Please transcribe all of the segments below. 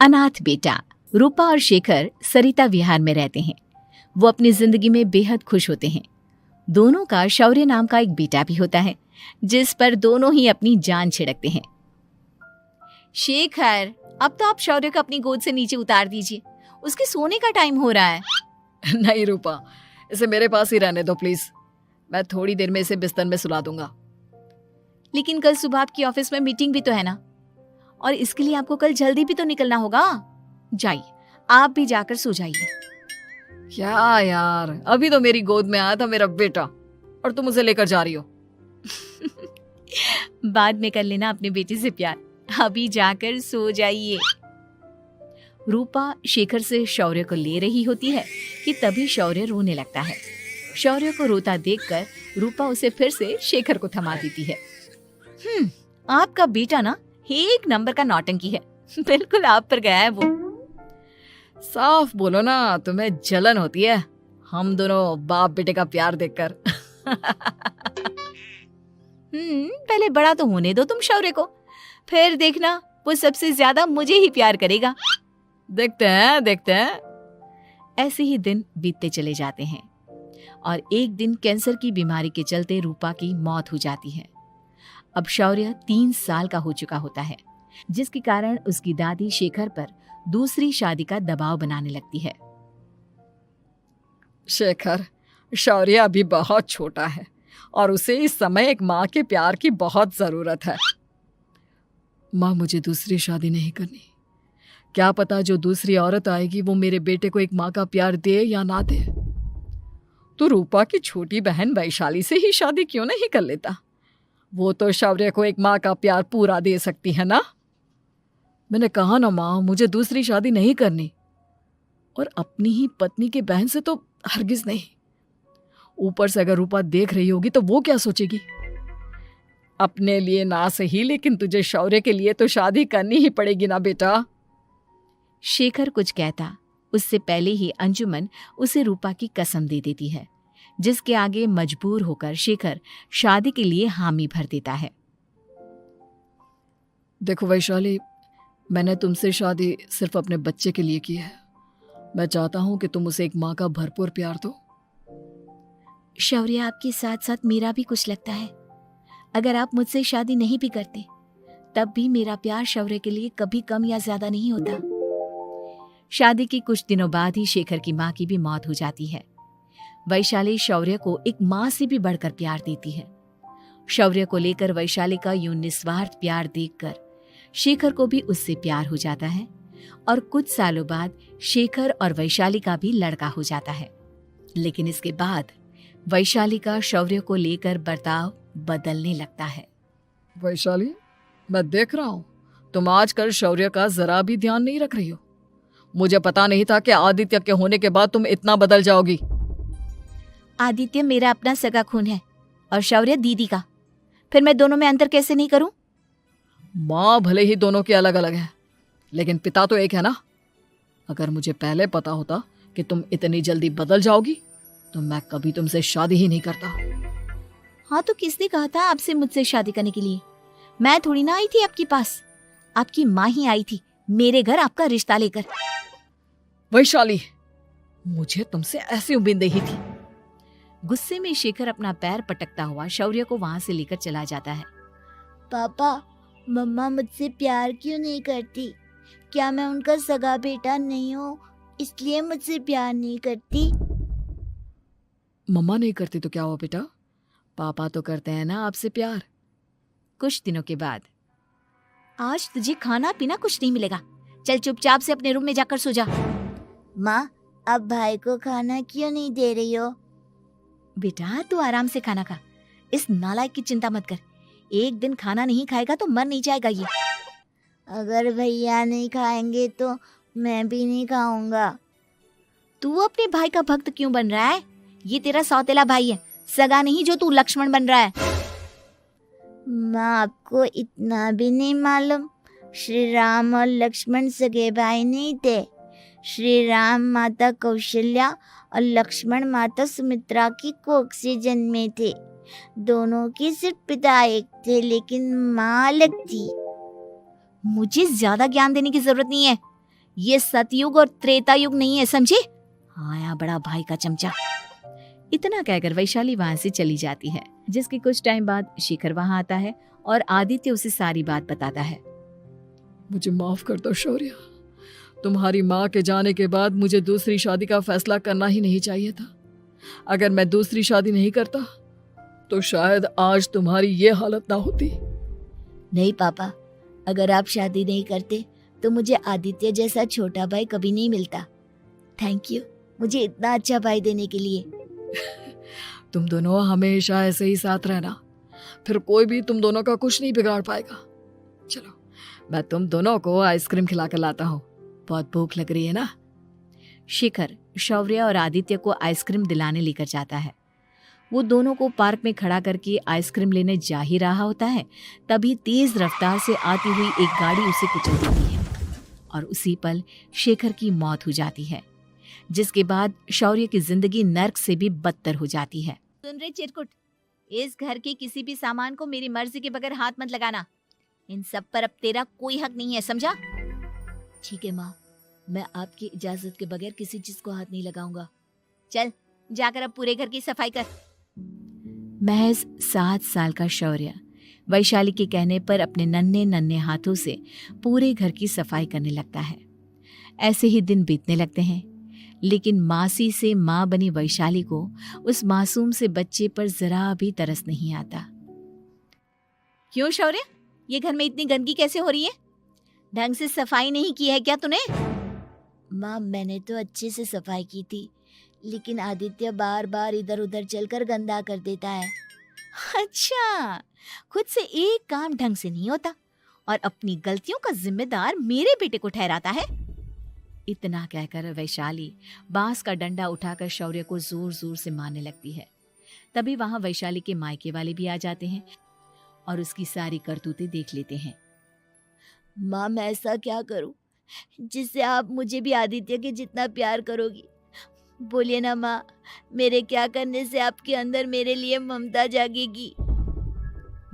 अनाथ बेटा। रूपा और शेखर सरिता विहार में रहते हैं। वो अपनी जिंदगी में बेहद खुश होते हैं। दोनों का शौर्य नाम का एक बेटा भी होता है, जिस पर दोनों ही अपनी जान छिड़कते हैं। शेखर, अब तो आप शौर्य को अपनी गोद से नीचे उतार दीजिए, उसके सोने का टाइम हो रहा है। नहीं रूपा, इसे मेरे पास ही रहने दो प्लीज। मैं थोड़ी देर में इसे बिस्तर में सुला दूंगा। लेकिन कल सुबह आपकी ऑफिस में मीटिंग भी तो है ना, और इसके लिए आपको कल जल्दी भी तो निकलना होगा। जाइए, आप भी जाकर सो जाइए। क्या यार, अभी तो मेरी गोद में आया था मेरा बेटा और तुम उसे लेकर जा रही हो। बाद में कर लेना अपने बेटे से प्यार, अभी जाकर सो जाइए। रूपा शेखर से शौर्य को ले रही होती है कि तभी शौर्य रोने लगता है। शौर्य को रोता देखकर रूपा उसे फिर से शेखर को थमा देती है। आपका बेटा ना एक नंबर का नौटंकी है, बिल्कुल आप पर गया है वो। साफ बोलो ना, तुम्हें जलन होती है हम दोनों बाप बेटे का प्यार देखकर। पहले बड़ा तो होने दो तुम शौर्य को, फिर देखना वो सबसे ज्यादा मुझे ही प्यार करेगा। देखते हैं। ऐसे ही दिन बीतते चले जाते हैं और एक दिन कैंसर की बीमारी के चलते रूपा की मौत हो जाती है। अब शौर्य 3 साल का हो चुका होता है, जिसके कारण उसकी दादी शेखर पर दूसरी शादी का दबाव बनाने लगती है। शेखर, शौर्य अभी बहुत छोटा है और उसे इस समय एक माँ के प्यार की बहुत जरूरत है। माँ, मुझे दूसरी शादी नहीं करनी। क्या पता जो दूसरी औरत आएगी वो मेरे बेटे को एक माँ का प्यार दे या ना दे। तो रूपा की छोटी बहन वैशाली से ही शादी क्यों नहीं कर लेता? वो तो शौर्य को एक माँ का प्यार पूरा दे सकती है ना। मैंने कहा ना माँ, मुझे दूसरी शादी नहीं करनी, और अपनी ही पत्नी के बहन से तो हरगिज नहीं। ऊपर से अगर रूपा देख रही होगी तो वो क्या सोचेगी? अपने लिए ना सही, लेकिन तुझे शौर्य के लिए तो शादी करनी ही पड़ेगी ना बेटा। शेखर कुछ कहता उससे पहले ही अंजुमन उसे रूपा की कसम दे देती है, जिसके आगे मजबूर होकर शेखर शादी के लिए हामी भर देता है। देखो वैशाली, मैंने तुमसे शादी सिर्फ अपने बच्चे के लिए की है। मैं चाहता हूं कि तुम उसे एक माँ का भरपूर प्यार दो। शौर्य, आपके साथ साथ मेरा भी कुछ लगता है। अगर आप मुझसे शादी नहीं भी करते तब भी मेरा प्यार शौर्य के लिए कभी कम या ज्यादा नहीं होता। शादी के कुछ दिनों बाद ही शेखर की माँ की भी मौत हो जाती है। वैशाली शौर्य को एक माँ से भी बढ़कर प्यार देती है। शौर्य को लेकर वैशाली का यूं निस्वार्थ प्यार देखकर शेखर को भी उससे प्यार हो जाता है और कुछ सालों बाद शेखर और वैशाली का भी लड़का हो जाता है। लेकिन इसके बाद वैशाली का शौर्य को लेकर बर्ताव बदलने लगता है। वैशाली, मैं देख रहा हूं तुम आजकल शौर्य का जरा भी ध्यान नहीं रख रही हो। मुझे पता नहीं था कि आदित्य के होने के बाद तुम इतना बदल जाओगी। आदित्य मेरा अपना सगा खून है और शौर्य दीदी का, फिर मैं दोनों में अंतर कैसे नहीं करूं? माँ भले ही दोनों के अलग अलग है, लेकिन पिता तो एक है ना। अगर मुझे पहले पता होता कि तुम इतनी जल्दी बदल जाओगी तो मैं कभी तुमसे शादी ही नहीं करता। हाँ, तो किसने कहा था आपसे मुझसे शादी करने के लिए? मैं थोड़ी ना आई थी आपके पास, आपकी माँ ही आई थी मेरे घर आपका रिश्ता लेकर। वैशाली, मुझे तुमसे ऐसी उम्मीद नहीं थी। गुस्से में शेखर अपना पैर पटकता हुआ शौर्य को वहां से लेकर चला जाता है। पापा, मम्मा मुझसे प्यार क्यों नहीं करती? क्या मैं उनका सगा बेटा नहीं हूँ इसलिए मुझसे प्यार नहीं करती? मम्मा नहीं करती तो क्या हुआ बेटा, पापा तो करते हैं ना आपसे प्यार। कुछ दिनों के बाद, आज तुझे खाना पीना कुछ नहीं मिलेगा, चल चुपचाप से अपने रूम में जाकर सो जा। माँ, अब भाई को खाना क्यों नहीं दे रही हो? बेटा तू आराम से खाना खा, इस नालायक की चिंता मत कर। एक दिन खाना नहीं खाएगा तो मर नहीं जाएगा ये। अगर भैया नहीं खाएंगे तो मैं भी नहीं खाऊंगा। तू अपने भाई का भक्त क्यों बन रहा है? ये तेरा सौतेला भाई है, सगा नहीं जो तू लक्ष्मण बन रहा है। माँ, आपको इतना भी नहीं मालूम? श्री राम और लक्ष्मण सगे भाई नहीं थे। श्री राम माता कौशल्या और लक्ष्मण माता सुमित्रा की कोख से जन्मे थे। दोनों के सिर्फ पिता एक थे लेकिन माँ अलग थी। मुझे ज्यादा ज्ञान देने की जरूरत नहीं है, ये सतयुग और त्रेता युग नहीं है, समझे? आया बड़ा भाई का चमचा। इतना कहकर वैशाली वहां से चली जाती है। जिसके कुछ टाइम बाद शिखर वहां आता है और आदित्य उसे सारी बात बताता है। मुझे माफ कर दो शौर्य, तुम्हारी माँ के जाने के बाद मुझे दूसरी शादी का फैसला करना ही नहीं चाहिए था। अगर मैं दूसरी शादी नहीं करता तो शायद आज तुम्हारी ये हालत ना होती। नहीं पापा, अगर आप शादी नहीं करते तो मुझे आदित्य जैसा छोटा भाई कभी नहीं मिलता। थैंक यू मुझे इतना अच्छा भाई देने के लिए। तुम दोनों हमेशा ऐसे ही साथ रहना, फिर कोई भी तुम दोनों का कुछ नहीं बिगाड़ पाएगा। चलो मैं तुम दोनों को आइसक्रीम खिला कर लाता हूँ, बहुत भूख लग रही है ना। शिखर शौर्य और आदित्य को आइसक्रीम दिलाने लेकर जाता है। वो दोनों को पार्क में खड़ा करके आइसक्रीम लेने जा ही रहा होता है, तभी तेज रफ्तार से आती हुई एक गाड़ी उसे कुचल देती है और उसी पल शेखर की मौत हो जाती है, जिसके बाद शौर्य की जिंदगी नर्क से भी बदतर हो जाती है। सुन रे चिरकुट, इस घर के किसी भी सामान को मेरी मर्जी के बगैर हाथ मत लगाना। इन सब पर अब तेरा कोई हक नहीं है, समझा? ठीक है माँ, मैं आपकी इजाजत के बगैर किसी चीज को हाथ नहीं लगाऊंगा। चल जाकर अब पूरे घर की सफाई कर। महज 7 साल का शौर्य वैशाली के कहने पर अपने नन्हे नन्हे हाथों से पूरे घर की सफाई करने लगता है। ऐसे ही दिन बीतने लगते हैं, लेकिन मासी से माँ बनी वैशाली को उस मासूम से बच्चे पर जरा भी तरस नहीं आता। क्यों शौर्य, ये घर में इतनी गंदगी कैसे हो रही है? ढंग से सफाई नहीं की है क्या तूने? माँ मैंने तो अच्छे से सफाई की थी, लेकिन आदित्य बार बार इधर उधर चलकर गंदा कर देता है। अच्छा, खुद से एक काम ढंग से नहीं होता और अपनी गलतियों का जिम्मेदार मेरे बेटे को ठहराता है। इतना कहकर वैशाली बांस का डंडा उठाकर शौर्य को जोर जोर से मारने लगती है। तभी वहां वैशाली के मायके वाले भी आ जाते हैं और उसकी सारी करतूतें देख लेते हैं। माँ मैं ऐसा क्या करूं जिससे आप मुझे भी आदित्य के जितना प्यार करोगी? बोलिए ना माँ, मेरे क्या करने से आपके अंदर मेरे लिए ममता जागेगी?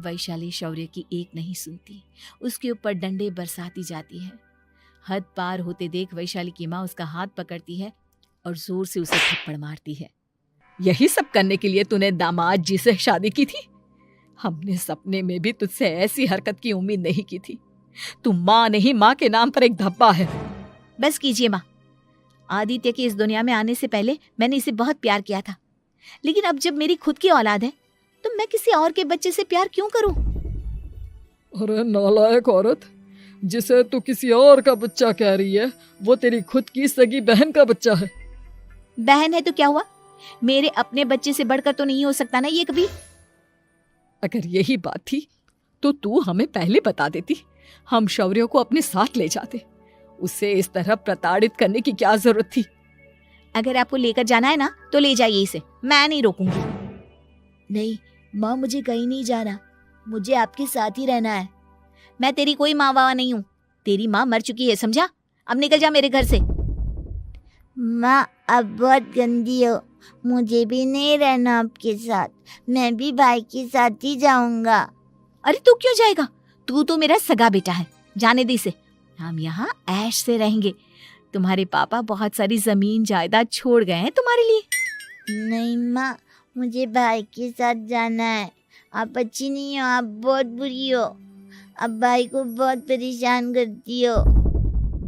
वैशाली शौर्य की एक नहीं सुनती, उसके ऊपर डंडे बरसाती जाती है। हद पार होते देख वैशाली की माँ उसका हाथ पकड़ती है और जोर से उसे थप्पड़ मारती है। यही सब करने के लिए तूने दामाद जी से शादी की थी? हमने सपने में भी तुझसे ऐसी हरकत की उम्मीद नहीं की थी। तू माँ नहीं, माँ के नाम पर एक धब्बा है। बस कीजिए माँ, आदित्य के इस दुनिया में आने से पहले मैंने इसे बहुत प्यार किया था, लेकिन अब जब मेरी खुद की औलाद है तो मैं किसी और के बच्चे से प्यार क्यों करूं? अरे नालायक औरत, जिसे तू किसी और का बच्चा कह रही है वो तेरी खुद की सगी बहन का बच्चा है। बहन है तो क्या हुआ, मेरे अपने बच्चे से बढ़कर तो नहीं हो सकता ना ये कभी। अगर यही बात थी तो तू हमें पहले बता देती, हम शौर्य को अपने साथ ले जाते। उसे इस तरह प्रताड़ित करने की क्या जरूरत थी? अगर आपको लेकर जाना है ना तो ले जाइए इसे, मैं नहीं रोकूंगी। नहीं माँ, मुझे कहीं नहीं जाना, मुझे आपके साथ ही रहना है। मैं तेरी कोई माँ बाबा नहीं हूँ, तेरी माँ मर चुकी है, समझा? अब निकल जा मेरे घर से। माँ अब बहुत गंदी हो, मुझे भी नहीं रहना आपके साथ, मैं भी भाई के साथ ही जाऊंगा। अरे तू क्यों जाएगा, तू तो मेरा सगा बेटा है, जाने दे इसे। हम यहाँ ऐश से रहेंगे, तुम्हारे पापा बहुत सारी जमीन जायदाद छोड़ गए हैं तुम्हारे लिए। नहीं माँ, मुझे भाई के साथ जाना है। आप अच्छी नहीं हो, आप बहुत बुरी हो, आप भाई को बहुत परेशान करती हो।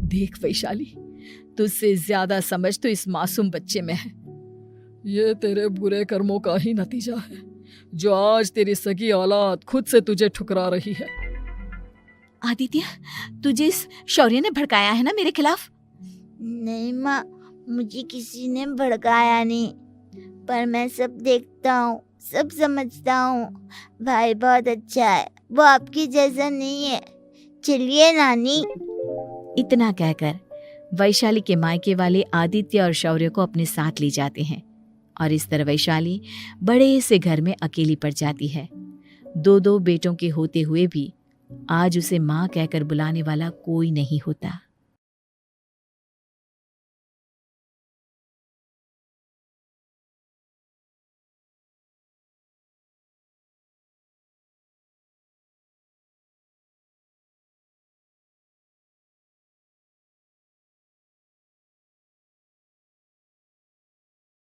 देख वैशाली, तुझसे ज्यादा समझ तो इस मासूम बच्चे में है। ये तेरे बुरे कर्मों का ही नतीजा है जो आज तेरी सगी औलाद खुद से तुझे ठुकरा रही है। आदित्य, तुझे इस शौर्य ने भड़काया है ना मेरे खिलाफ? नहीं माँ, मुझे किसी ने भड़काया नहीं, पर मैं सब देखता हूँ, सब समझता हूँ। भाई बहुत अच्छा है, वो आपकी जैसा नहीं है। चलिए नानी। इतना कहकर वैशाली के मायके वाले आदित्य और शौर्य को अपने साथ ले जाते हैं और इस तरह वैशाली बड़े से घर में अकेली पड़ जाती है। 2 बेटों के होते हुए भी आज उसे माँ कहकर बुलाने वाला कोई नहीं होता।